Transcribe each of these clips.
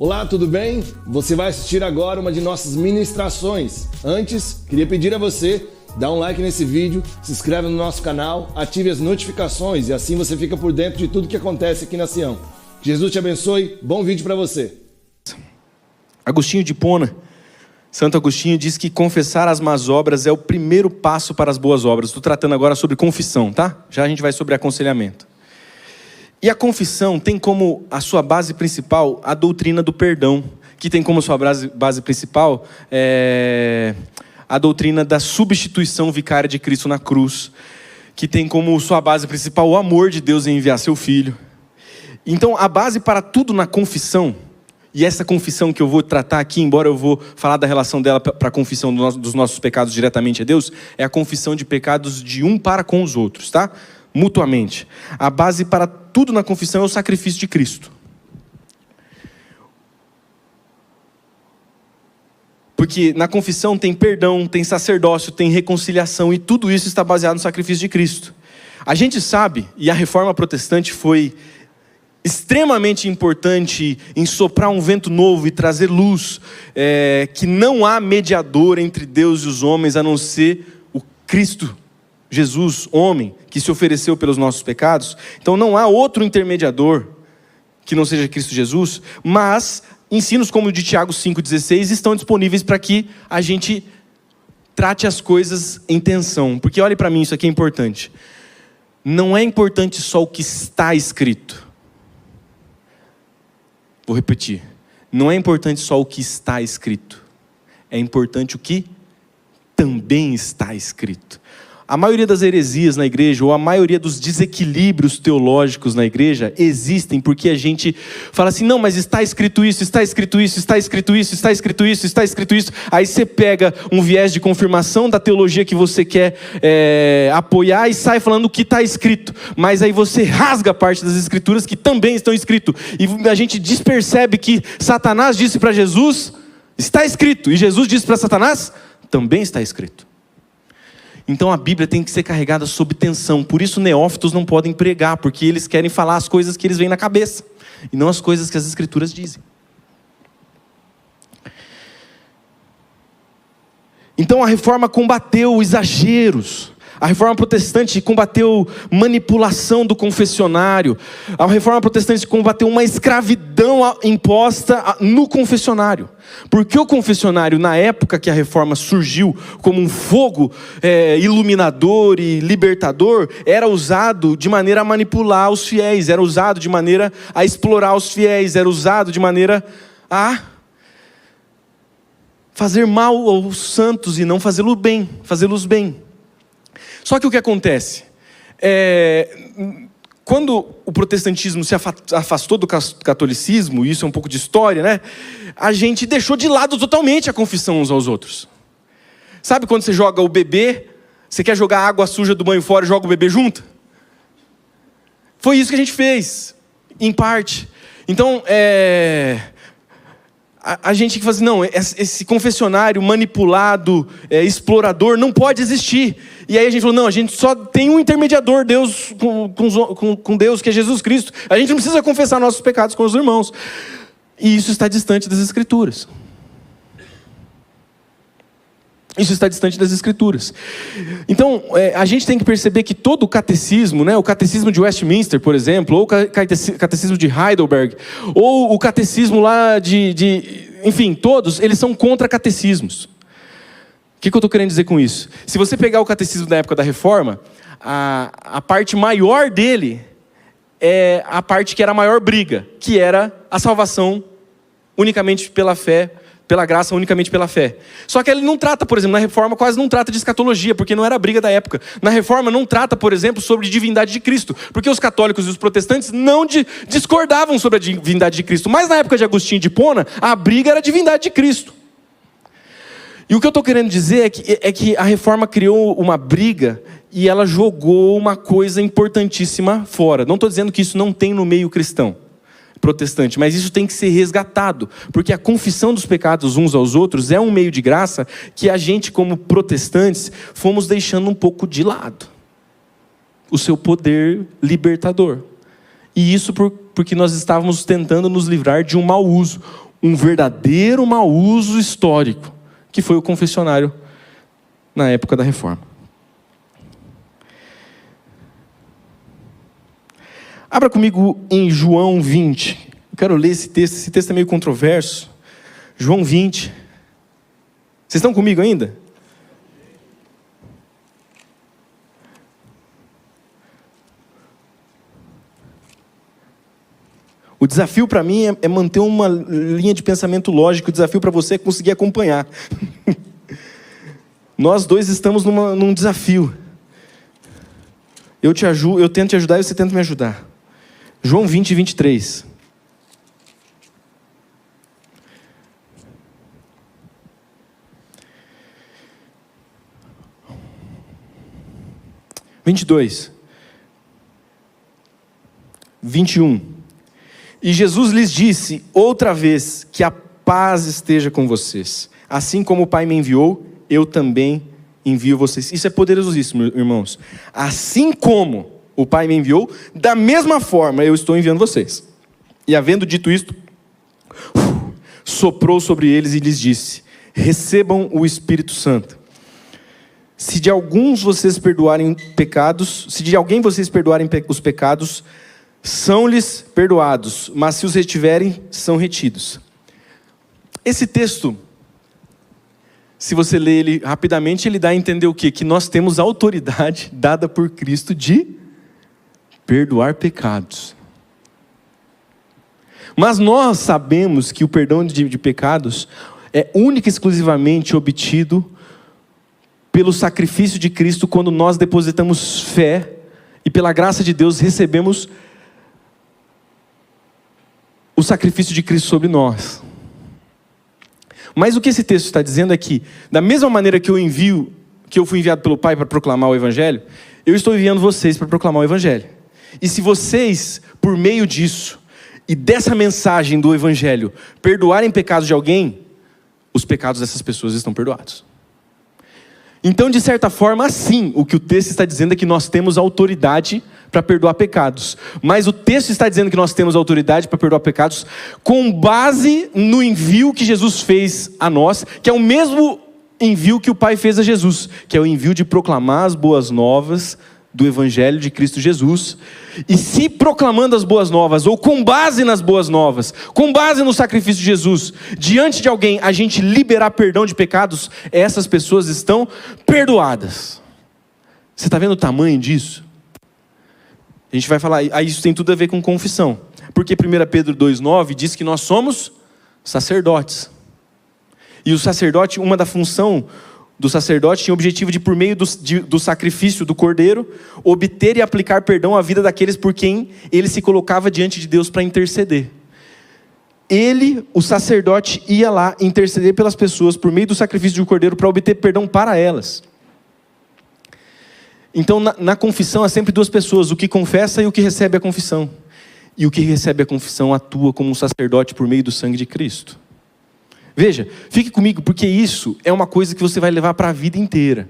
Olá, tudo bem? Você vai assistir agora uma de nossas ministrações. Antes, queria pedir a você, dá um like nesse vídeo, se inscreve no nosso canal, ative as notificações e assim você fica por dentro de tudo que acontece aqui na Sião. Que Jesus te abençoe, bom vídeo para você. Agostinho de Hipona, Santo Agostinho diz que confessar as más obras é o primeiro passo para as boas obras. Estou tratando agora sobre confissão, tá? Já a gente vai sobre aconselhamento. E a confissão tem como a sua base principal a doutrina do perdão, que tem como sua base principal a doutrina da substituição vicária de Cristo na cruz, que tem como sua base principal o amor de Deus em enviar seu Filho. Então a base para tudo na confissão, e essa confissão que eu vou tratar aqui, embora eu vou falar da relação dela para a confissão dos nossos pecados diretamente a Deus, é a confissão de pecados de um para com os outros, tá? Mutuamente. A base para tudo na confissão é o sacrifício de Cristo. Porque na confissão tem perdão, tem sacerdócio, tem reconciliação, e tudo isso está baseado no sacrifício de Cristo. A gente sabe, e a reforma protestante foi extremamente importante em soprar um vento novo e trazer luz, que não há mediador entre Deus e os homens a não ser o Cristo Jesus, homem, que se ofereceu pelos nossos pecados. Então não há outro intermediador que não seja Cristo Jesus, mas ensinos como o de Tiago 5,16 estão disponíveis para que a gente trate as coisas em tensão. Porque olhe para mim, isso aqui é importante. Não é importante só o que está escrito. Vou repetir. Não é importante só o que está escrito. É importante o que também está escrito. A maioria das heresias na igreja, ou a maioria dos desequilíbrios teológicos na igreja, existem porque a gente fala assim, não, mas está escrito isso, está escrito isso, está escrito isso, está escrito isso, está escrito isso. Aí você pega um viés de confirmação da teologia que você quer apoiar e sai falando o que está escrito. Mas aí você rasga parte das escrituras que também estão escritas. E a gente despercebe que Satanás disse para Jesus, está escrito. E Jesus disse para Satanás, também está escrito. Então a Bíblia tem que ser carregada sob tensão. Por isso neófitos não podem pregar, porque eles querem falar as coisas que eles veem na cabeça, e não as coisas que as Escrituras dizem. Então a reforma combateu exageros. A reforma protestante combateu manipulação do confessionário. A reforma protestante combateu uma escravidão imposta no confessionário. Porque o confessionário, na época que a reforma surgiu como um fogo iluminador e libertador, era usado de maneira a manipular os fiéis, era usado de maneira a explorar os fiéis, era usado de maneira a fazer mal aos santos e não fazê-los bem. Só que o que acontece? Quando o protestantismo se afastou do catolicismo, e isso é um pouco de história, né? A gente deixou de lado totalmente a confissão uns aos outros. Sabe quando você joga o bebê, você quer jogar a água suja do banho fora e joga o bebê junto? Foi isso que a gente fez, em parte. Então, a gente que fala assim, não, esse confessionário manipulado, explorador, não pode existir. E aí a gente falou, não, a gente só tem um intermediador, Deus, com Deus, que é Jesus Cristo. A gente não precisa confessar nossos pecados com os irmãos. E isso está distante das Escrituras. Isso está distante das Escrituras. Então, a gente tem que perceber que todo o catecismo, né, o catecismo de Westminster, por exemplo, ou o catecismo de Heidelberg, ou o catecismo lá enfim, todos, eles são contra-catecismos. O que eu estou querendo dizer com isso? Se você pegar o catecismo da época da Reforma, a parte maior dele é a parte que era a maior briga, que era a salvação unicamente pela fé, pela graça, unicamente pela fé. Só que ele não trata, por exemplo, na Reforma quase não trata de escatologia, porque não era a briga da época. Na Reforma não trata, por exemplo, sobre divindade de Cristo, porque os católicos e os protestantes não discordavam sobre a divindade de Cristo. Mas na época de Agostinho de Hipona, a briga era a divindade de Cristo. E o que eu estou querendo dizer é que a Reforma criou uma briga e ela jogou uma coisa importantíssima fora. Não estou dizendo que isso não tem no meio cristão protestante, mas isso tem que ser resgatado, porque a confissão dos pecados uns aos outros é um meio de graça que a gente, como protestantes, fomos deixando um pouco de lado o seu poder libertador. E isso porque nós estávamos tentando nos livrar de um mau uso. um verdadeiro mau uso histórico, que foi o confessionário na época da Reforma. Abra comigo em João 20. Eu quero ler esse texto é meio controverso. João 20. Vocês estão comigo ainda? O desafio para mim é manter uma linha de pensamento lógico. O desafio para você é conseguir acompanhar. Nós dois estamos num desafio. Eu tento te ajudar e você tenta me ajudar. João 20, 23. (22) 21. E Jesus lhes disse outra vez: que a paz esteja com vocês. Assim como o Pai me enviou, eu também envio vocês. Isso é poderosíssimo, irmãos. Assim como o Pai me enviou, da mesma forma eu estou enviando vocês. E havendo dito isto, soprou sobre eles e lhes disse: recebam o Espírito Santo. Se de alguém vocês perdoarem os pecados, são-lhes perdoados, mas se os retiverem, são retidos. Esse texto, se você ler ele rapidamente, ele dá a entender o quê? Que nós temos autoridade dada por Cristo de perdoar pecados. Mas nós sabemos que o perdão de pecados é única e exclusivamente obtido pelo sacrifício de Cristo, quando nós depositamos fé e pela graça de Deus recebemos o sacrifício de Cristo sobre nós. Mas o que esse texto está dizendo é que, da mesma maneira que eu fui enviado pelo Pai para proclamar o Evangelho, eu estou enviando vocês para proclamar o Evangelho. E se vocês, por meio disso, e dessa mensagem do Evangelho, perdoarem pecados de alguém, os pecados dessas pessoas estão perdoados. Então, de certa forma, sim, o que o texto está dizendo é que nós temos autoridade para perdoar pecados. Mas o texto está dizendo que nós temos autoridade para perdoar pecados com base no envio que Jesus fez a nós, que é o mesmo envio que o Pai fez a Jesus, que é o envio de proclamar as boas novas do Evangelho de Cristo Jesus. E se proclamando as boas novas, ou com base nas boas novas, com base no sacrifício de Jesus, diante de alguém a gente liberar perdão de pecados, essas pessoas estão perdoadas. Você está vendo o tamanho disso? A gente vai falar, isso tem tudo a ver com confissão. Porque 1 Pedro 2,9 diz que nós somos sacerdotes. E o sacerdote, uma da função do sacerdote tinha o objetivo de, por meio do sacrifício do cordeiro, obter e aplicar perdão à vida daqueles por quem ele se colocava diante de Deus para interceder. Ele, o sacerdote, ia lá interceder pelas pessoas por meio do sacrifício do cordeiro para obter perdão para elas. Então, na confissão há sempre duas pessoas, o que confessa e o que recebe a confissão. E o que recebe a confissão atua como um sacerdote por meio do sangue de Cristo. Veja, fique comigo, porque isso é uma coisa que você vai levar para a vida inteira.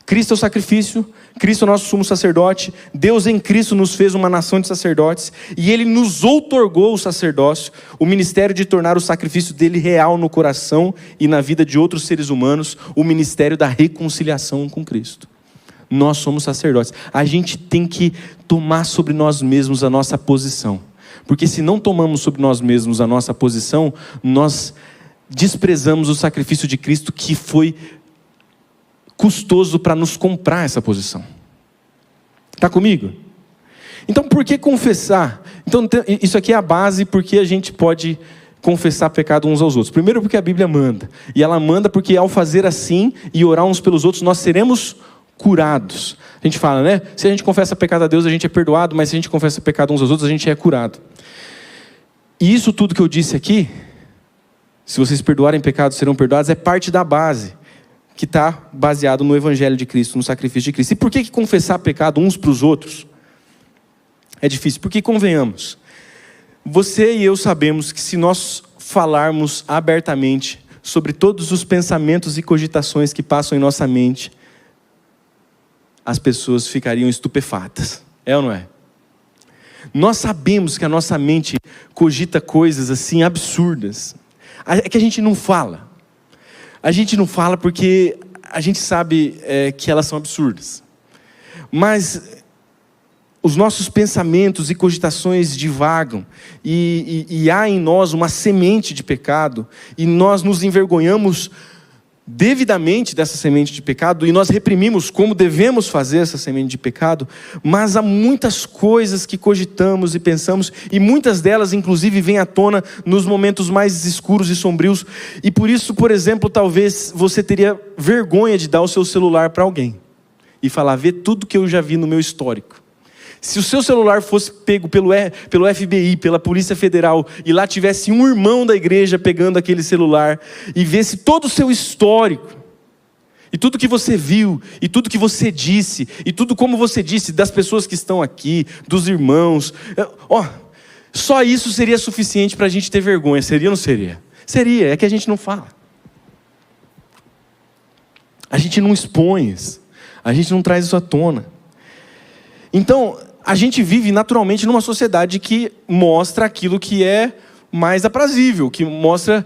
Cristo é o sacrifício, Cristo é o nosso sumo sacerdote, Deus em Cristo nos fez uma nação de sacerdotes, e Ele nos outorgou o sacerdócio, o ministério de tornar o sacrifício dele real no coração e na vida de outros seres humanos, o ministério da reconciliação com Cristo. Nós somos sacerdotes. A gente tem que tomar sobre nós mesmos a nossa posição. Porque se não tomamos sobre nós mesmos a nossa posição, nós desprezamos o sacrifício de Cristo, que foi custoso para nos comprar essa posição. Está comigo? Então, por que confessar? Então, isso aqui é a base porque a gente pode confessar pecado uns aos outros. Primeiro, porque a Bíblia manda. E ela manda porque ao fazer assim e orar uns pelos outros, nós seremos curados. A gente fala, né? Se a gente confessa pecado a Deus, a gente é perdoado, mas se a gente confessa pecado uns aos outros, a gente é curado. E isso tudo que eu disse aqui, se vocês perdoarem pecados, serão perdoados, é parte da base, que está baseado no Evangelho de Cristo, no sacrifício de Cristo. E por que confessar pecado uns para os outros é difícil? Porque, convenhamos, você e eu sabemos que se nós falarmos abertamente sobre todos os pensamentos e cogitações que passam em nossa mente, as pessoas ficariam estupefatas. É ou não é? Nós sabemos que a nossa mente cogita coisas assim absurdas. É que a gente não fala. A gente não fala porque a gente sabe que elas são absurdas. Mas os nossos pensamentos e cogitações divagam. E há em nós uma semente de pecado. E nós nos envergonhamos devidamente dessa semente de pecado, e nós reprimimos como devemos fazer essa semente de pecado, mas há muitas coisas que cogitamos e pensamos, e muitas delas inclusive vêm à tona nos momentos mais escuros e sombrios, e por isso, por exemplo, talvez você teria vergonha de dar o seu celular para alguém, e falar, vê tudo que eu já vi no meu histórico. Se o seu celular fosse pego pelo FBI, pela Polícia Federal, e lá tivesse um irmão da igreja pegando aquele celular, e visse todo o seu histórico, e tudo que você viu, e tudo que você disse, e tudo como você disse, das pessoas que estão aqui, dos irmãos, só isso seria suficiente para a gente ter vergonha, seria ou não seria? Seria, é que a gente não fala. A gente não expõe isso, a gente não traz isso à tona. Então, a gente vive naturalmente numa sociedade que mostra aquilo que é mais aprazível, que mostra...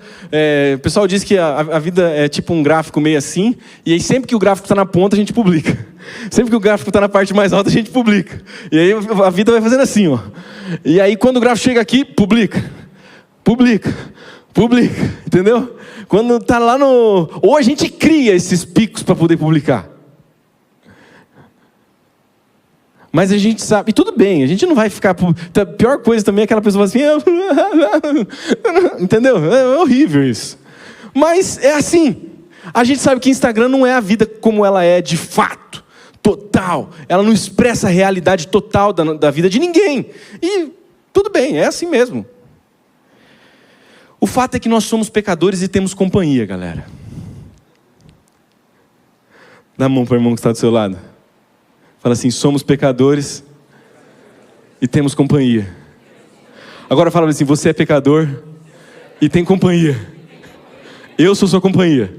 o pessoal diz que a vida é tipo um gráfico meio assim, e aí sempre que o gráfico está na ponta, a gente publica. Sempre que o gráfico está na parte mais alta, a gente publica. E aí a vida vai fazendo assim, ó. E aí quando o gráfico chega aqui, publica, entendeu? Quando está lá no... Ou a gente cria esses picos para poder publicar. Mas a gente sabe, e tudo bem, a gente não vai ficar... A pior coisa também é aquela pessoa assim... Entendeu? É horrível isso. Mas é assim. A gente sabe que Instagram não é a vida como ela é de fato. Total. Ela não expressa a realidade total da vida de ninguém. E tudo bem, é assim mesmo. O fato é que nós somos pecadores e temos companhia, galera. Dá a mão para o irmão que está do seu lado. Fala assim, somos pecadores e temos companhia. Agora fala assim, você é pecador e tem companhia. Eu sou sua companhia.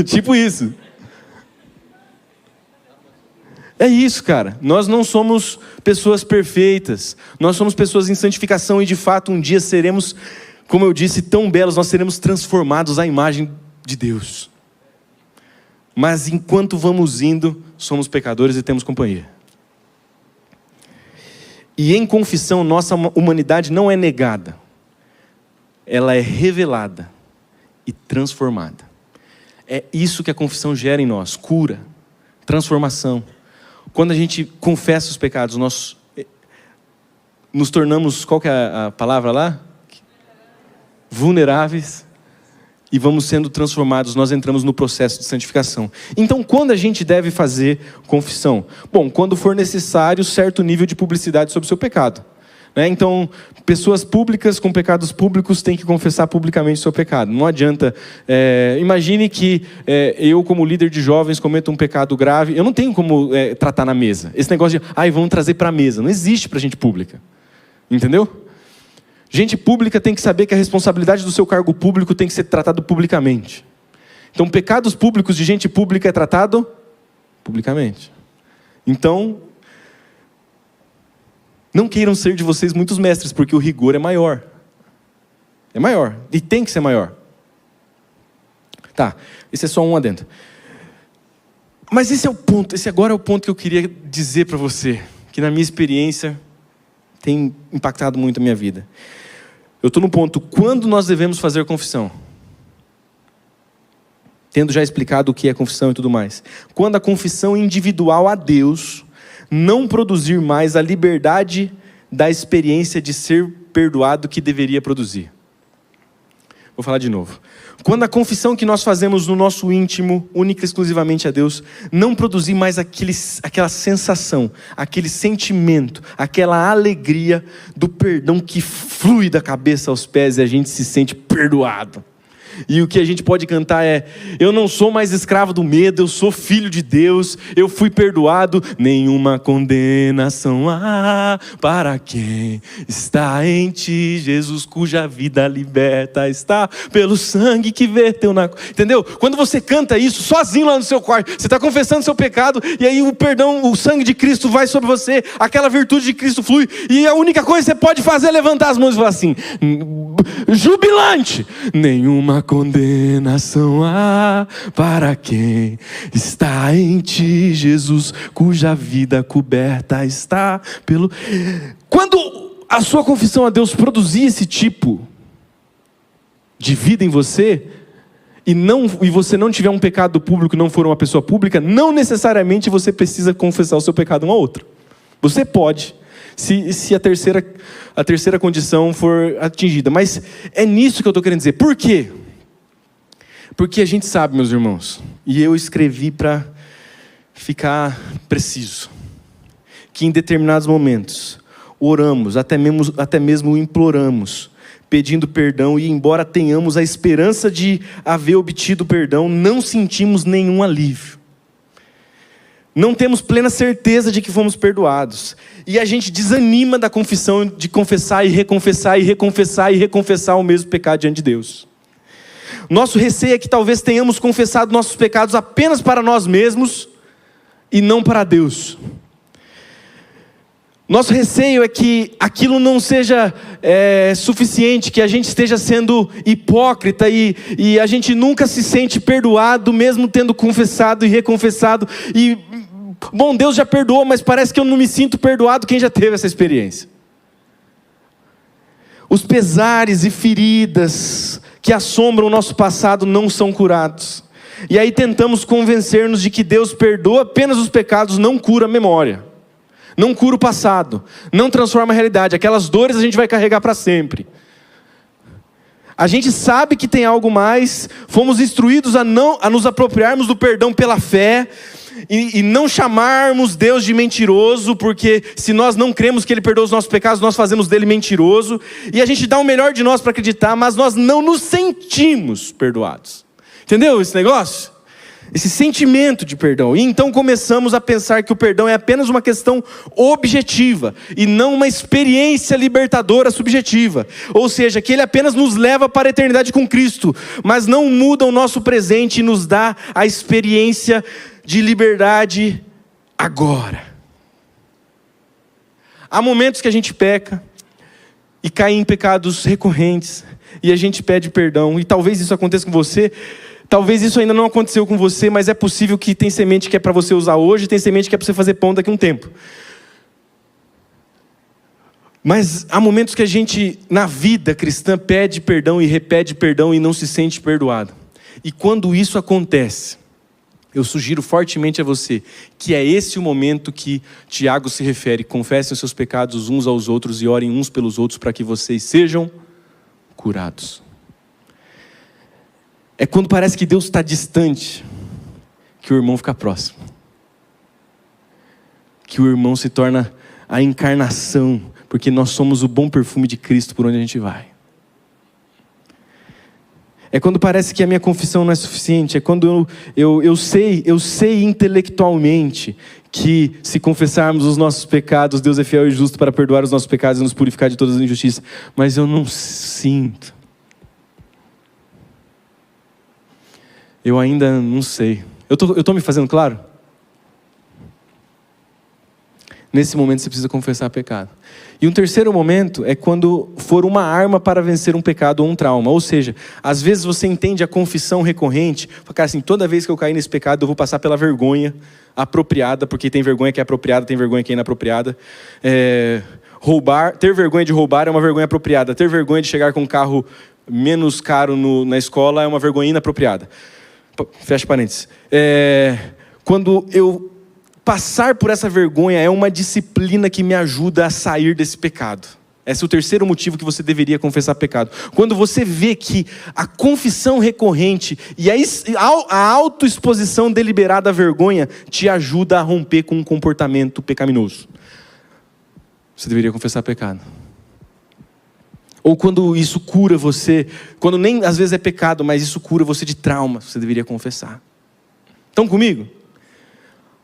Tipo isso. É isso, cara. Nós não somos pessoas perfeitas. Nós somos pessoas em santificação e de fato um dia seremos, como eu disse, tão belos, nós seremos transformados à imagem de Deus. Mas enquanto vamos indo, somos pecadores e temos companhia. E em confissão, nossa humanidade não é negada. Ela é revelada e transformada. É isso que a confissão gera em nós. Cura, transformação. Quando a gente confessa os pecados, nós nos tornamos, qual que é a palavra lá? Vulneráveis. E vamos sendo transformados, nós entramos no processo de santificação. Então, quando a gente deve fazer confissão? Bom, quando for necessário certo nível de publicidade sobre o seu pecado. Então, pessoas públicas com pecados públicos têm que confessar publicamente o seu pecado. Não adianta... imagine que eu, como líder de jovens, cometo um pecado grave. Eu não tenho como tratar na mesa. Esse negócio de, vamos trazer para a mesa. Não existe para gente pública. Entendeu? Gente pública tem que saber que a responsabilidade do seu cargo público tem que ser tratado publicamente. Então, pecados públicos de gente pública é tratado publicamente. Então, não queiram ser de vocês muitos mestres, porque o rigor é maior. É maior. E tem que ser maior. Tá, esse é só um adendo. Mas esse é o ponto, esse agora é o ponto que eu queria dizer para você, que na minha experiência tem impactado muito a minha vida. Eu estou no ponto, quando nós devemos fazer confissão? Tendo já explicado o que é confissão e tudo mais. Quando a confissão individual a Deus não produzir mais a liberdade da experiência de ser perdoado que deveria produzir. Vou falar de novo. Quando a confissão que nós fazemos no nosso íntimo, única e exclusivamente a Deus, não produzir mais aquela sensação, aquele sentimento, aquela alegria do perdão que flui da cabeça aos pés e a gente se sente perdoado. E o que a gente pode cantar é: eu não sou mais escravo do medo, eu sou filho de Deus, eu fui perdoado, nenhuma condenação há para quem está em ti, Jesus, cuja vida liberta está pelo sangue que verteu na... Entendeu? Quando você canta isso sozinho lá no seu quarto, você está confessando seu pecado, e aí o perdão, o sangue de Cristo vai sobre você, aquela virtude de Cristo flui, e a única coisa que você pode fazer é levantar as mãos e falar assim, jubilante: nenhuma condenação há para quem está em ti, Jesus, cuja vida coberta está pelo... Quando a sua confissão a Deus produzir esse tipo de vida em você, e você não tiver um pecado público, não for uma pessoa pública, não necessariamente você precisa confessar o seu pecado um ao outro. Você pode, se a terceira condição for atingida. Mas é nisso que eu estou querendo dizer. Por quê? Porque a gente sabe, meus irmãos, e eu escrevi para ficar preciso, que em determinados momentos oramos, até mesmo imploramos, pedindo perdão, e embora tenhamos a esperança de haver obtido perdão, não sentimos nenhum alívio. Não temos plena certeza de que fomos perdoados. E a gente desanima da confissão, de confessar e reconcessar e reconcessar e reconcessar o mesmo pecado diante de Deus. Nosso receio é que talvez tenhamos confessado nossos pecados apenas para nós mesmos e não para Deus. Nosso receio é que aquilo não seja suficiente, que a gente esteja sendo hipócrita e a gente nunca se sente perdoado, mesmo tendo confessado e reconfessado. E, bom, Deus já perdoou, mas parece que eu não me sinto perdoado. Quem já teve essa experiência? Os pesares e feridas que assombram o nosso passado não são curados. E aí tentamos convencer-nos de que Deus perdoa apenas os pecados, não cura a memória. Não cura o passado, não transforma a realidade. Aquelas dores a gente vai carregar para sempre. A gente sabe que tem algo mais, fomos instruídos a nos apropriarmos do perdão pela fé, e não chamarmos Deus de mentiroso, porque se nós não cremos que Ele perdoa os nossos pecados, nós fazemos dele mentiroso, e a gente dá o melhor de nós para acreditar, mas nós não nos sentimos perdoados. Entendeu esse negócio? Esse sentimento de perdão. E então começamos a pensar que o perdão é apenas uma questão objetiva e não uma experiência libertadora subjetiva. Ou seja, que Ele apenas nos leva para a eternidade com Cristo, mas não muda o nosso presente e nos dá a experiência de liberdade agora. Há momentos que a gente peca e cai em pecados recorrentes e a gente pede perdão, e talvez isso aconteça com você. Talvez isso ainda não aconteceu com você, mas é possível que tem semente que é para você usar hoje, tem semente que é para você fazer pão daqui a um tempo. Mas há momentos que a gente, na vida cristã, pede perdão e repete perdão e não se sente perdoado. E quando isso acontece, eu sugiro fortemente a você que é esse o momento que Tiago se refere: confessem os seus pecados uns aos outros e orem uns pelos outros para que vocês sejam curados. É quando parece que Deus está distante, que o irmão fica próximo. Que o irmão se torna a encarnação, porque nós somos o bom perfume de Cristo por onde a gente vai. É quando parece que a minha confissão não é suficiente. É quando eu sei intelectualmente que se confessarmos os nossos pecados, Deus é fiel e justo para perdoar os nossos pecados e nos purificar de todas as injustiças. Mas eu não sinto. Eu ainda não sei. Eu tô me fazendo claro? Nesse momento você precisa confessar pecado. E um terceiro momento é quando for uma arma para vencer um pecado ou um trauma. Ou seja, às vezes você entende a confissão recorrente, cara, assim, toda vez que eu cair nesse pecado eu vou passar pela vergonha apropriada, porque tem vergonha que é apropriada, tem vergonha que é inapropriada. Ter vergonha de roubar é uma vergonha apropriada. Ter vergonha de chegar com um carro menos caro na escola é uma vergonha inapropriada. Fecha parênteses. Quando eu passar por essa vergonha, é uma disciplina que me ajuda a sair desse pecado. Esse é o terceiro motivo que você deveria confessar pecado. Quando você vê que a confissão recorrente e a autoexposição deliberada à vergonha te ajuda a romper com um comportamento pecaminoso, você deveria confessar pecado. Ou quando isso cura você, quando nem às vezes é pecado, mas isso cura você de trauma, você deveria confessar. Estão comigo?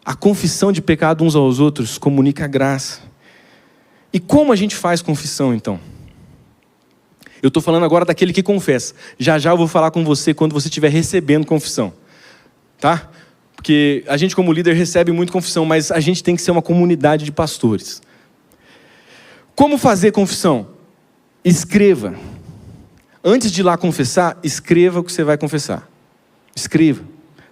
A confissão de pecado uns aos outros comunica a graça. E como a gente faz confissão então? Eu estou falando agora daquele que confessa. Já já eu vou falar com você quando você estiver recebendo confissão. Tá? Porque a gente como líder recebe muito confissão, mas a gente tem que ser uma comunidade de pastores. Como fazer confissão? Escreva. Antes de ir lá confessar, escreva o que você vai confessar. Escreva.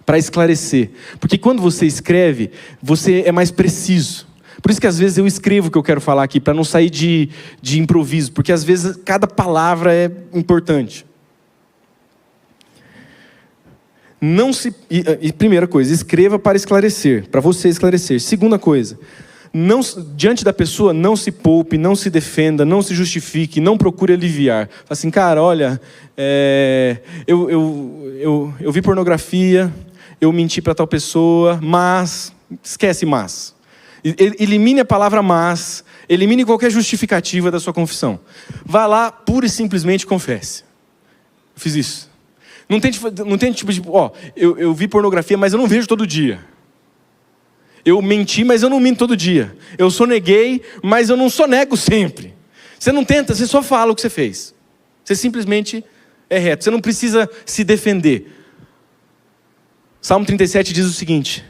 Para esclarecer. Porque quando você escreve, você é mais preciso. Por isso que às vezes eu escrevo o que eu quero falar aqui, para não sair de improviso. Porque às vezes cada palavra é importante. Primeira coisa, escreva para esclarecer, para você esclarecer. Segunda coisa, diante da pessoa, não se poupe, não se defenda, não se justifique, não procure aliviar. Fala assim, cara, olha, eu vi pornografia, eu menti para tal pessoa, mas, esquece mas. Elimine a palavra mas, elimine qualquer justificativa da sua confissão. Vá lá, pura e simplesmente confesse. Eu fiz isso. Não tem tipo de, eu vi pornografia, mas eu não vejo todo dia. Eu menti, mas eu não minto todo dia. Eu soneguei, mas eu não sonego sempre. Você não tenta, você só fala o que você fez. Você simplesmente é reto. Você não precisa se defender. Salmo 37 diz o seguinte: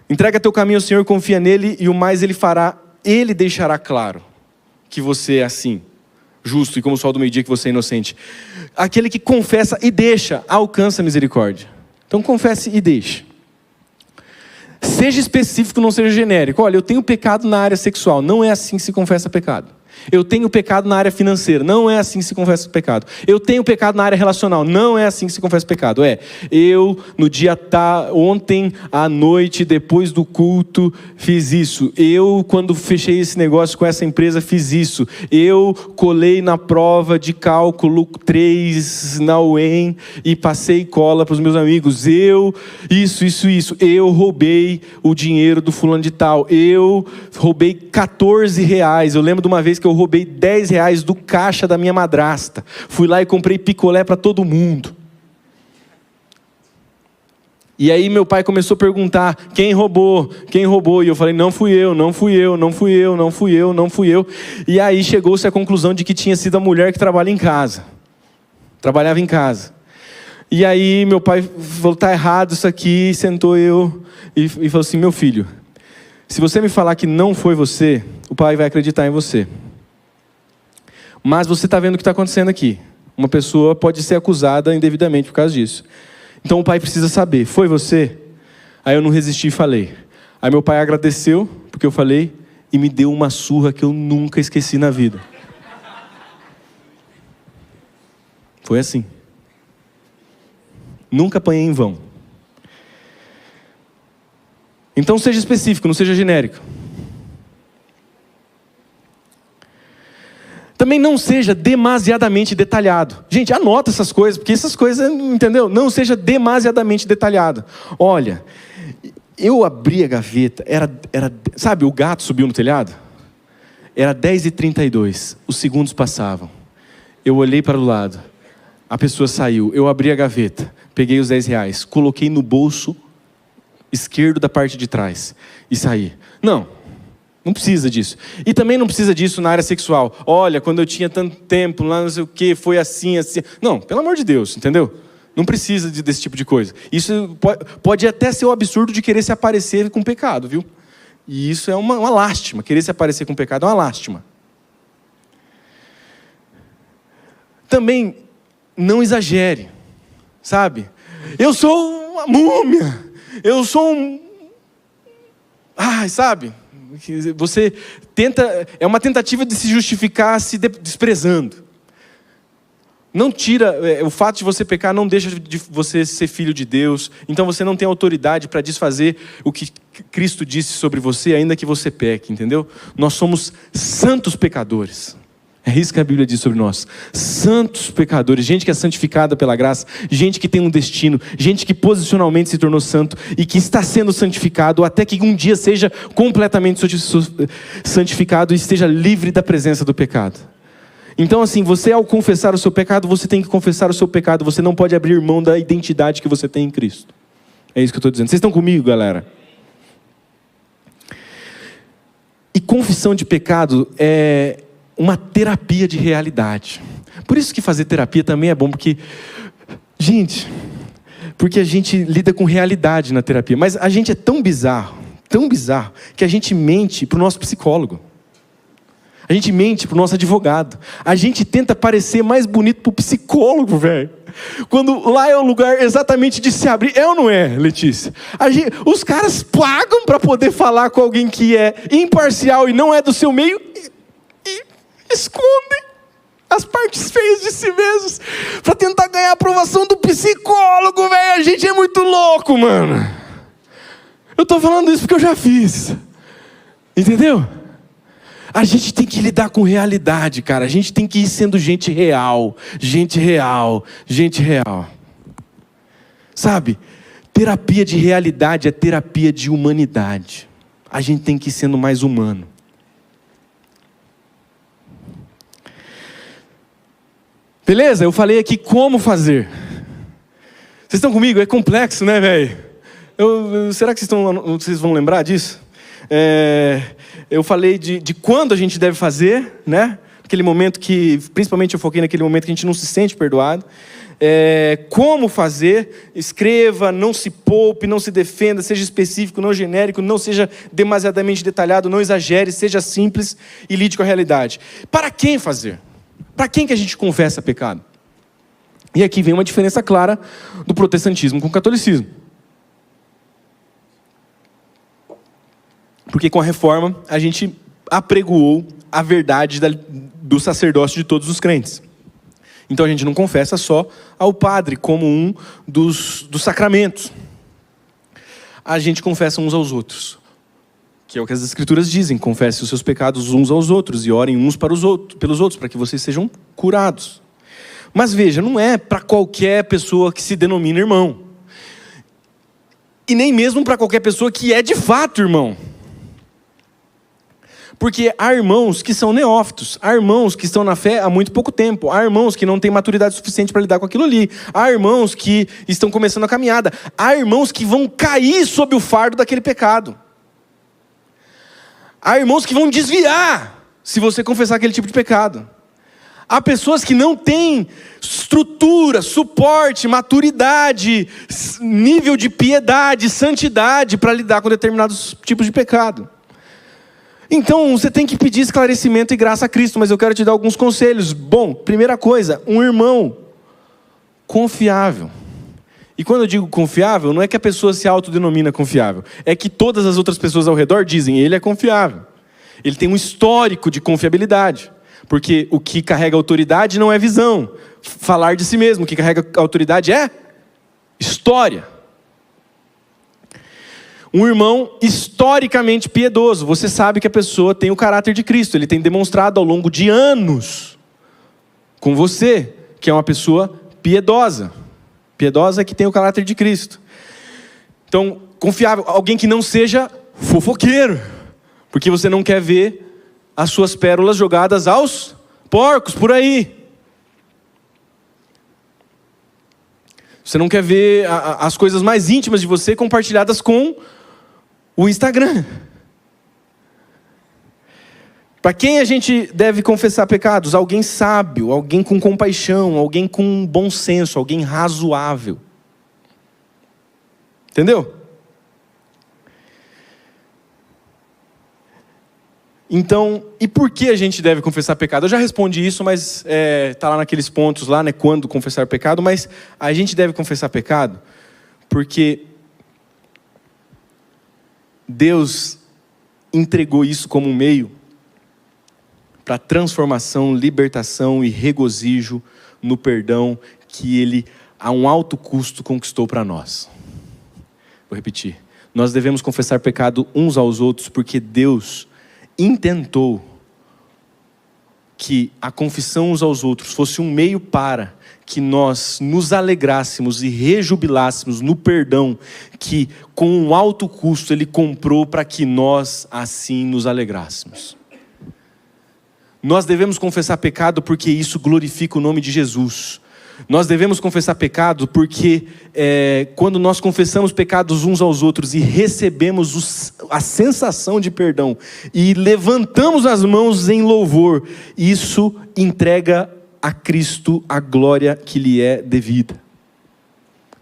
entrega teu caminho ao Senhor, confia nele, e o mais ele fará, ele deixará claro que você é assim, justo, e como o sol do meio-dia que você é inocente. Aquele que confessa e deixa, alcança a misericórdia. Então confesse e deixe. Seja específico, não seja genérico. Olha, eu tenho pecado na área sexual. Não é assim que se confessa pecado. Eu tenho pecado na área financeira. Não é assim que se confessa pecado. Eu tenho pecado na área relacional. Não é assim que se confessa pecado. Eu no dia ontem à noite, depois do culto, fiz isso. Eu, quando fechei esse negócio com essa empresa, fiz isso. Eu colei na prova de cálculo 3 na UEM e passei cola para os meus amigos. Isso. Eu roubei o dinheiro do fulano de tal. Eu roubei R$14. Eu lembro de uma vez que eu roubei R$10 do caixa da minha madrasta. Fui lá e comprei picolé para todo mundo. E aí meu pai começou a perguntar, quem roubou? E eu falei, não fui eu. E aí chegou-se à conclusão de que tinha sido a mulher que trabalhava em casa. E aí meu pai falou, tá errado isso aqui, sentou eu e falou assim, meu filho, se você me falar que não foi você, o pai vai acreditar em você. Mas você está vendo o que está acontecendo aqui. Uma pessoa pode ser acusada indevidamente por causa disso. Então o pai precisa saber, foi você? Aí eu não resisti e falei. Aí meu pai agradeceu, porque eu falei, e me deu uma surra que eu nunca esqueci na vida. Foi assim. Nunca apanhei em vão. Então seja específico, não seja genérico. Também não seja demasiadamente detalhado. Gente, anota essas coisas, porque essas coisas, entendeu? Não seja demasiadamente detalhado. Olha, eu abri a gaveta, sabe, o gato subiu no telhado? Era 10h32, os segundos passavam. Eu olhei para o lado, a pessoa saiu, eu abri a gaveta, peguei os R$10, coloquei no bolso esquerdo da parte de trás e saí. Não precisa disso. E também não precisa disso na área sexual. Olha, quando eu tinha tanto tempo, lá não sei o que, foi assim. Não, pelo amor de Deus, entendeu? Não precisa desse tipo de coisa. Isso pode até ser o absurdo de querer se aparecer com pecado, viu? E isso é uma lástima. Querer se aparecer com pecado é uma lástima. Também não exagere, sabe? Eu sou uma múmia. Eu sou um... sabe? Você tenta, é uma tentativa de se justificar se desprezando. Não tira, o fato de você pecar não deixa de você ser filho de Deus. Então você não tem autoridade para desfazer o que Cristo disse sobre você, ainda que você peque, entendeu? Nós somos santos pecadores. É isso que a Bíblia diz sobre nós. Santos pecadores, gente que é santificada pela graça, gente que tem um destino, gente que posicionalmente se tornou santo e que está sendo santificado até que um dia seja completamente santificado e esteja livre da presença do pecado. Então assim, você ao confessar o seu pecado, você tem que confessar o seu pecado. Você não pode abrir mão da identidade que você tem em Cristo. É isso que eu estou dizendo. Vocês estão comigo, galera? E confissão de pecado é uma terapia de realidade. Por isso que fazer terapia também é bom, porque a gente lida com realidade na terapia. Mas a gente é tão bizarro, que a gente mente para o nosso psicólogo. A gente mente para o nosso advogado. A gente tenta parecer mais bonito para o psicólogo, velho. Quando lá é o lugar exatamente de se abrir. É ou não é, Letícia? Os caras pagam para poder falar com alguém que é imparcial e não é do seu meio e escondem as partes feias de si mesmos para tentar ganhar a aprovação do psicólogo, velho. A gente é muito louco, mano. Eu tô falando isso porque eu já fiz. Entendeu? A gente tem que lidar com realidade, cara. A gente tem que ir sendo gente real. Gente real. Gente real. Sabe? Terapia de realidade é terapia de humanidade. A gente tem que ir sendo mais humano. Beleza? Eu falei aqui como fazer. Vocês estão comigo? É complexo, né, velho? Será que vocês vão lembrar disso? Eu falei de quando a gente deve fazer, né? Aquele momento que, principalmente eu foquei naquele momento que a gente não se sente perdoado. Como fazer? Escreva, não se poupe, não se defenda, seja específico, não genérico, não seja demasiadamente detalhado, não exagere, seja simples e lide com a realidade. Para quem fazer? Para quem que a gente confessa pecado? E aqui vem uma diferença clara do protestantismo com o catolicismo. Porque com a reforma, a gente apregoou a verdade do sacerdócio de todos os crentes. Então a gente não confessa só ao padre como um dos sacramentos. A gente confessa uns aos outros. Que é o que as Escrituras dizem: confessem os seus pecados uns aos outros e orem uns pelos outros, para que vocês sejam curados. Mas veja, não é para qualquer pessoa que se denomina irmão. E nem mesmo para qualquer pessoa que é de fato irmão. Porque há irmãos que são neófitos, há irmãos que estão na fé há muito pouco tempo, há irmãos que não têm maturidade suficiente para lidar com aquilo ali, há irmãos que estão começando a caminhada, há irmãos que vão cair sob o fardo daquele pecado. Há irmãos que vão desviar se você confessar aquele tipo de pecado. Há pessoas que não têm estrutura, suporte, maturidade, nível de piedade, santidade para lidar com determinados tipos de pecado. Então você tem que pedir esclarecimento e graça a Cristo, mas eu quero te dar alguns conselhos. Bom, primeira coisa, um irmão confiável. E quando eu digo confiável, não é que a pessoa se autodenomina confiável, é que todas as outras pessoas ao redor dizem: ele é confiável. Ele tem um histórico de confiabilidade. Porque o que carrega autoridade não é visão, falar de si mesmo. O que carrega autoridade é história. Um irmão historicamente piedoso. Você sabe que a pessoa tem o caráter de Cristo. Ele tem demonstrado ao longo de anos com você que é uma pessoa piedosa. Piedosa é que tem o caráter de Cristo. Então, confiável. Alguém que não seja fofoqueiro. Porque você não quer ver as suas pérolas jogadas aos porcos por aí. Você não quer ver as coisas mais íntimas de você compartilhadas com o Instagram. Para quem a gente deve confessar pecados? Alguém sábio, alguém com compaixão, alguém com bom senso, alguém razoável. Entendeu? Então, e por que a gente deve confessar pecado? Eu já respondi isso, mas está lá naqueles pontos lá, né? Quando confessar pecado, mas a gente deve confessar pecado porque Deus entregou isso como um meio para transformação, libertação e regozijo no perdão que Ele, a um alto custo, conquistou para nós. Vou repetir. Nós devemos confessar pecado uns aos outros porque Deus intentou que a confissão uns aos outros fosse um meio para que nós nos alegrássemos e rejubilássemos no perdão que, com um alto custo, Ele comprou para que nós assim nos alegrássemos. Nós devemos confessar pecado porque isso glorifica o nome de Jesus. Nós devemos confessar pecado porque quando nós confessamos pecados uns aos outros e recebemos a sensação de perdão e levantamos as mãos em louvor, isso entrega a Cristo a glória que lhe é devida.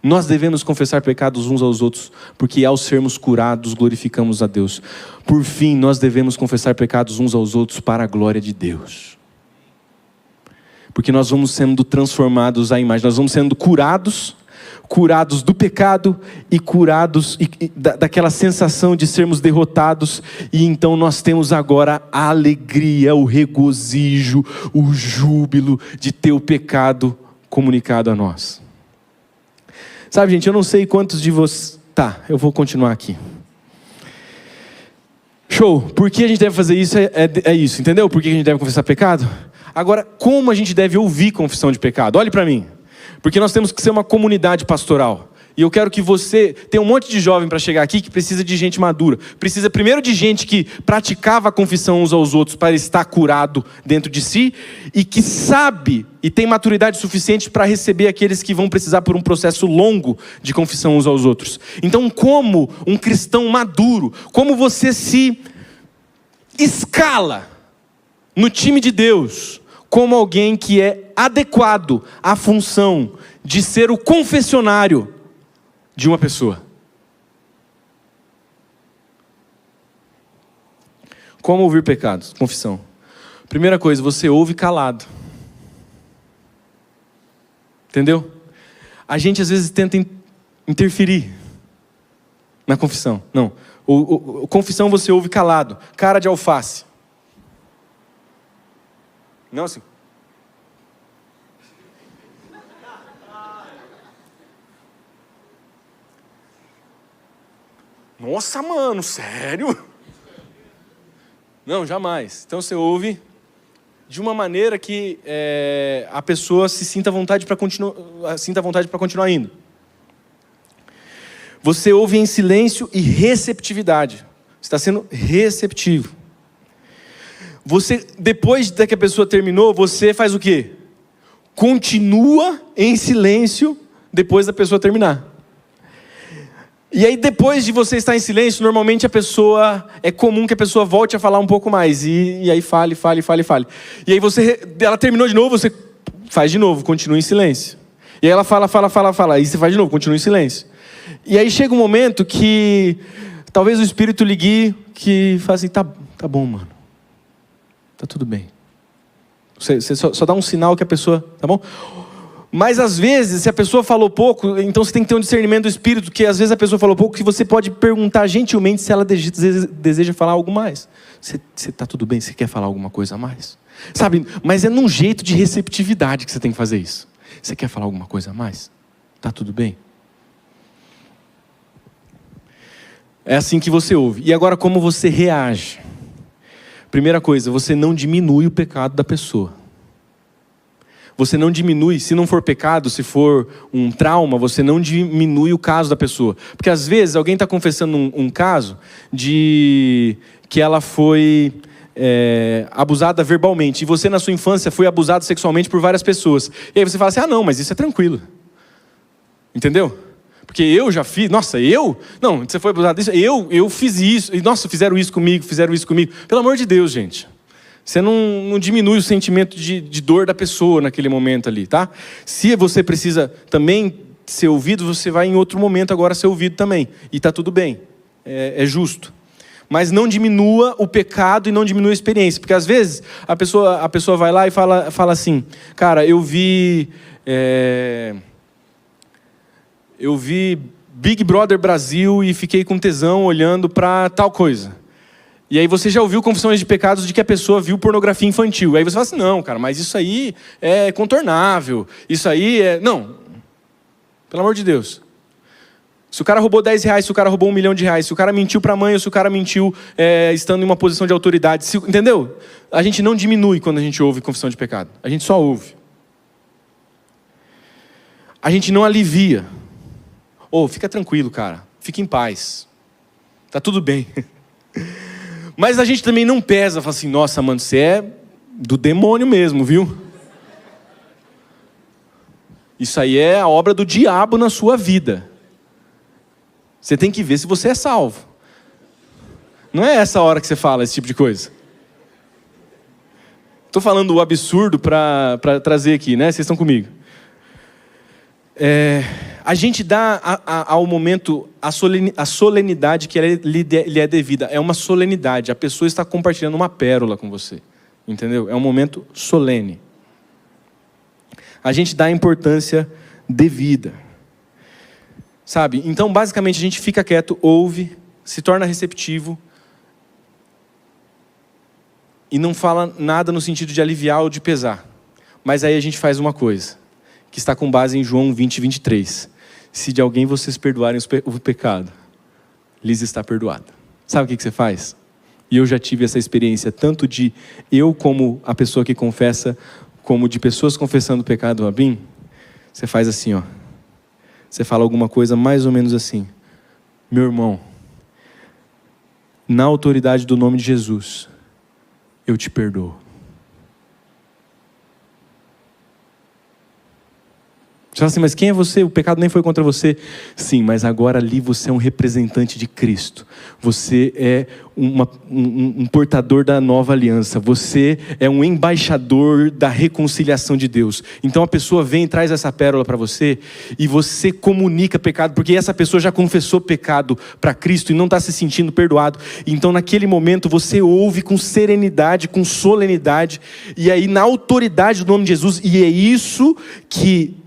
Nós devemos confessar pecados uns aos outros, porque ao sermos curados, glorificamos a Deus. Por fim, nós devemos confessar pecados uns aos outros para a glória de Deus. Porque nós vamos sendo transformados à imagem, nós vamos sendo curados do pecado e curados daquela sensação de sermos derrotados, e então nós temos agora a alegria, o regozijo, o júbilo de ter o pecado comunicado a nós. Sabe, gente, eu não sei quantos de vocês... Tá, eu vou continuar aqui. Show, por que a gente deve fazer isso? É isso, entendeu? Por que a gente deve confessar pecado? Agora, como a gente deve ouvir confissão de pecado? Olhe para mim. Porque nós temos que ser uma comunidade pastoral. E eu quero que você... Tem um monte de jovem para chegar aqui que precisa de gente madura. Precisa primeiro de gente que praticava a confissão uns aos outros para estar curado dentro de si. E que sabe e tem maturidade suficiente para receber aqueles que vão precisar por um processo longo de confissão uns aos outros. Então, como um cristão maduro, como você se escala no time de Deus como alguém que é adequado à função de ser o confessionário de uma pessoa. Como ouvir pecados? Confissão. Primeira coisa, você ouve calado. Entendeu? A gente às vezes tenta interferir na confissão. Não. Confissão você ouve calado. Cara de alface. Não assim. Nossa, mano, sério? Não, jamais. Então você ouve de uma maneira que a pessoa se sinta à vontade para continuar indo. Você ouve em silêncio e receptividade. Você está sendo receptivo. Você, depois que a pessoa terminou, você faz o quê? Continua em silêncio depois da pessoa terminar. E aí depois de você estar em silêncio, normalmente é comum que a pessoa volte a falar um pouco mais. E aí fale. E aí ela terminou de novo, você faz de novo, continua em silêncio. E aí ela fala. Aí você faz de novo, continua em silêncio. E aí chega um momento que talvez o Espírito lhe guie, que fala assim, tá bom, mano. Tá tudo bem. Você só dá um sinal que a pessoa, tá bom? Mas às vezes, se a pessoa falou pouco, então você tem que ter um discernimento do Espírito, que às vezes a pessoa falou pouco, que você pode perguntar gentilmente se ela deseja falar algo mais. Você tá tudo bem? Você quer falar alguma coisa a mais? Sabe, mas é num jeito de receptividade que você tem que fazer isso. Você quer falar alguma coisa a mais? Tá tudo bem? É assim que você ouve. E agora como você reage? Primeira coisa, você não diminui o pecado da pessoa. Você não diminui, se não for pecado, se for um trauma, você não diminui o caso da pessoa. Porque às vezes alguém está confessando um caso de que ela foi abusada verbalmente. E você na sua infância foi abusado sexualmente por várias pessoas. E aí você fala assim, não, mas isso é tranquilo. Entendeu? Porque eu já fiz, não, você foi abusado disso, eu fiz isso, e nossa, fizeram isso comigo. Pelo amor de Deus, gente. Você não diminui o sentimento de dor da pessoa naquele momento ali, tá? Se você precisa também ser ouvido, você vai em outro momento agora ser ouvido também. E tá tudo bem, é justo. Mas não diminua o pecado e não diminua a experiência. Porque às vezes a pessoa vai lá e fala assim, cara, eu vi Big Brother Brasil e fiquei com tesão olhando para tal coisa. E aí você já ouviu confissões de pecados de que a pessoa viu pornografia infantil. Aí você fala assim, não, cara, mas isso aí é contornável. Isso aí é... Não. Pelo amor de Deus. Se o cara roubou R$10, se o cara roubou R$1 milhão, se o cara mentiu para a mãe ou se o cara mentiu estando em uma posição de autoridade. Entendeu? A gente não diminui quando a gente ouve confissão de pecado. A gente só ouve. A gente não alivia. Fica tranquilo, cara. Fica em paz. Tá tudo bem. Mas a gente também não pesa, fala assim, nossa, mano, você é Do demônio mesmo, viu? Isso aí é a obra do diabo na sua vida. Você tem que ver se você é salvo. Não é essa hora que você fala esse tipo de coisa. Estou falando o absurdo para trazer aqui, né? Vocês estão comigo. A gente dá ao momento a solenidade que lhe é devida. É uma solenidade. A pessoa está compartilhando uma pérola com você. Entendeu? É um momento solene. A gente dá a importância devida. Sabe? Então, basicamente, a gente fica quieto, ouve, se torna receptivo e não fala nada no sentido de aliviar ou de pesar. Mas aí a gente faz uma coisa, que está com base em João 20, 23. Se de alguém vocês perdoarem o pecado, lhes está perdoado. Sabe o que você faz? E eu já tive essa experiência, tanto de eu como a pessoa que confessa, como de pessoas confessando o pecado a mim. Você faz assim, ó. Você fala alguma coisa mais ou menos assim: meu irmão, na autoridade do nome de Jesus, eu te perdoo. Você fala assim, mas quem é você? O pecado nem foi contra você. Sim, mas agora ali você é um representante de Cristo. Você é um portador da nova aliança. Você é um embaixador da reconciliação de Deus. Então a pessoa vem e traz essa pérola para você e você comunica pecado, porque essa pessoa já confessou pecado para Cristo e não está se sentindo perdoado. Então naquele momento você ouve com serenidade, com solenidade, e aí na autoridade do nome de Jesus, e é isso que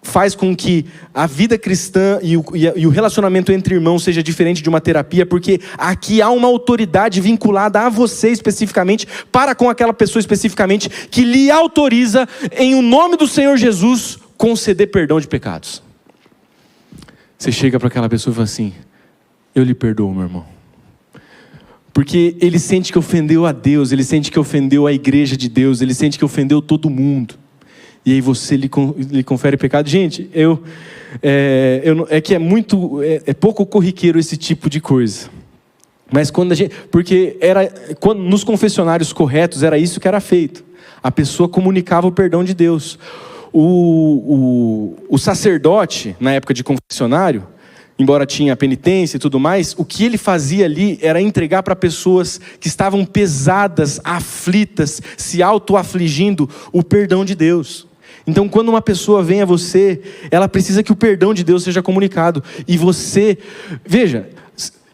faz com que a vida cristã e o relacionamento entre irmãos seja diferente de uma terapia, porque aqui há uma autoridade vinculada a você especificamente, para com aquela pessoa especificamente, que lhe autoriza, em o nome do Senhor Jesus, conceder perdão de pecados. Você chega para aquela pessoa e fala assim: eu lhe perdoo, meu irmão. Porque ele sente que ofendeu a Deus, ele sente que ofendeu a igreja de Deus, ele sente que ofendeu todo mundo. E aí você lhe confere pecado. Gente, é pouco corriqueiro esse tipo de coisa. Mas quando nos confessionários corretos era isso que era feito. A pessoa comunicava o perdão de Deus. O sacerdote, na época de confessionário, embora tinha penitência e tudo mais, o que ele fazia ali era entregar para pessoas que estavam pesadas, aflitas, se auto-afligindo, o perdão de Deus. Então, quando uma pessoa vem a você, ela precisa que o perdão de Deus seja comunicado. E você, veja,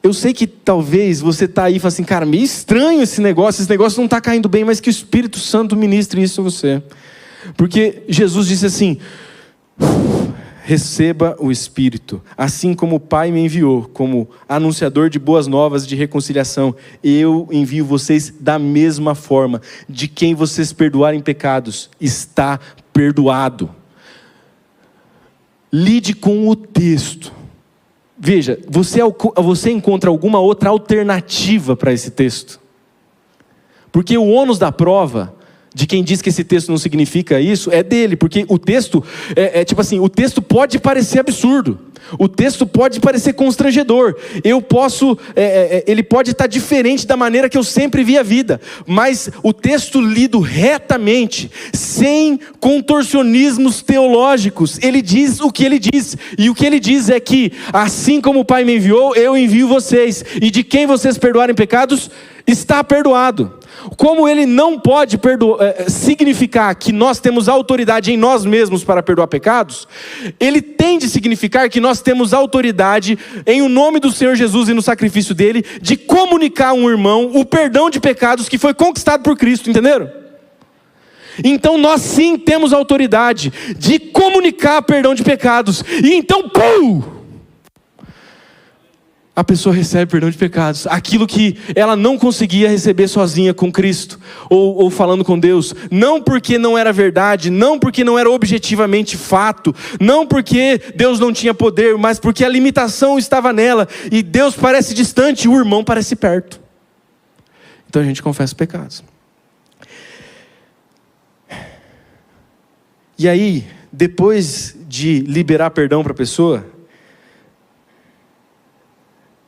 eu sei que talvez você está aí e fala assim, cara, meio estranho esse negócio não está caindo bem, mas que o Espírito Santo ministre isso a você. Porque Jesus disse assim: receba o Espírito, assim como o Pai me enviou, como anunciador de boas novas de reconciliação, eu envio vocês da mesma forma. De quem vocês perdoarem pecados, está perdoado. Lide com o texto. Veja, você encontra alguma outra alternativa para esse texto? Porque o ônus da prova de quem diz que esse texto não significa isso, é dele, porque o texto, tipo assim, o texto pode parecer absurdo, o texto pode parecer constrangedor, ele pode estar diferente da maneira que eu sempre vi a vida, mas o texto lido retamente, sem contorcionismos teológicos, ele diz o que ele diz, e o que ele diz é que, assim como o Pai me enviou, eu envio vocês, e de quem vocês perdoarem pecados, está perdoado. Como ele não pode significar que nós temos autoridade em nós mesmos para perdoar pecados, ele tem de significar que nós temos autoridade em o nome do Senhor Jesus e no sacrifício dele, de comunicar a um irmão o perdão de pecados que foi conquistado por Cristo, entenderam? Então nós sim temos autoridade de comunicar perdão de pecados, e então, a pessoa recebe perdão de pecados, aquilo que ela não conseguia receber sozinha com Cristo, ou falando com Deus, não porque não era verdade, não porque não era objetivamente fato, não porque Deus não tinha poder, mas porque a limitação estava nela, e Deus parece distante, e o irmão parece perto. Então a gente confessa pecados. E aí, depois de liberar perdão para a pessoa,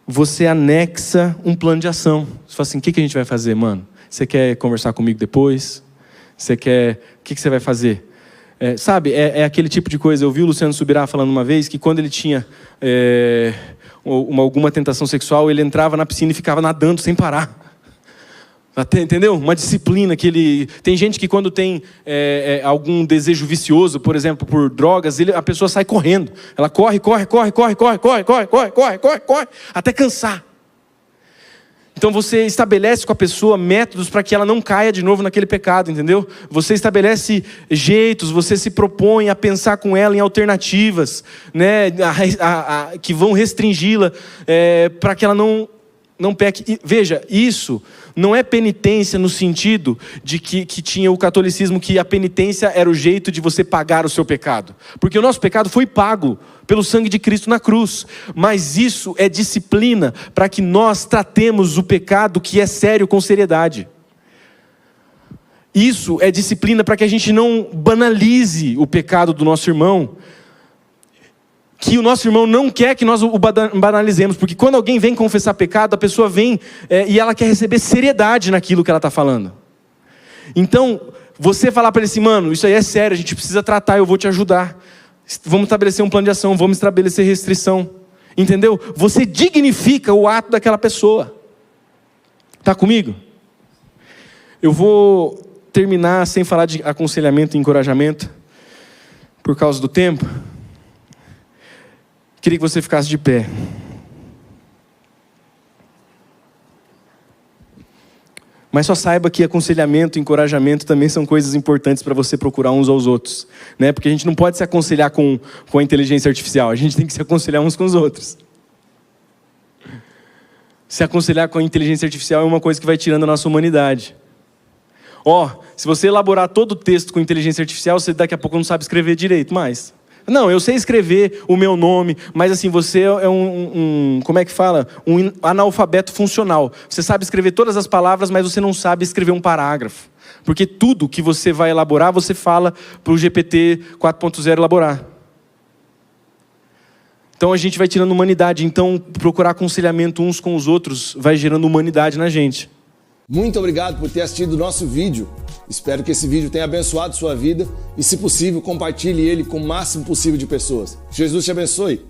você anexa um plano de ação. Você fala assim, o que a gente vai fazer, mano? Você quer conversar comigo depois? Você quer... O que você vai fazer? Sabe, é aquele tipo de coisa. Eu vi o Luciano Subirá falando uma vez que quando ele tinha alguma tentação sexual, ele entrava na piscina e ficava nadando sem parar. Entendeu? Uma disciplina que ele... Tem gente que quando tem algum desejo vicioso, por exemplo, por drogas, a pessoa sai correndo. Ela corre, até cansar. Então você estabelece com a pessoa métodos para que ela não caia de novo naquele pecado, entendeu? Você estabelece jeitos, você se propõe a pensar com ela em alternativas, né, que vão restringi-la para que ela não peque. E, veja, isso não é penitência no sentido de que tinha o catolicismo, que a penitência era o jeito de você pagar o seu pecado. Porque o nosso pecado foi pago pelo sangue de Cristo na cruz. Mas isso é disciplina para que nós tratemos o pecado que é sério com seriedade. Isso é disciplina para que a gente não banalize o pecado do nosso irmão, que o nosso irmão não quer que nós o banalizemos, porque quando alguém vem confessar pecado, a pessoa vem e ela quer receber seriedade naquilo que ela está falando. Então, você falar para ele assim, mano, isso aí é sério, a gente precisa tratar, eu vou te ajudar. Vamos estabelecer um plano de ação, vamos estabelecer restrição. Entendeu? Você dignifica o ato daquela pessoa. Está comigo? Eu vou terminar sem falar de aconselhamento e encorajamento, por causa do tempo. Queria que você ficasse de pé. Mas só saiba que aconselhamento e encorajamento também são coisas importantes para você procurar uns aos outros, né? Porque a gente não pode se aconselhar com a inteligência artificial, a gente tem que se aconselhar uns com os outros. Se aconselhar com a inteligência artificial é uma coisa que vai tirando a nossa humanidade. Se você elaborar todo o texto com inteligência artificial, você daqui a pouco não sabe escrever direito mais. Não, eu sei escrever o meu nome, mas assim, você é como é que fala? Um analfabeto funcional. Você sabe escrever todas as palavras, mas você não sabe escrever um parágrafo. Porque tudo que você vai elaborar, você fala para o GPT 4.0 elaborar. Então a gente vai tirando humanidade. Então procurar aconselhamento uns com os outros vai gerando humanidade na gente. Muito obrigado por ter assistido o nosso vídeo. Espero que esse vídeo tenha abençoado sua vida e, se possível, compartilhe ele com o máximo possível de pessoas. Jesus te abençoe.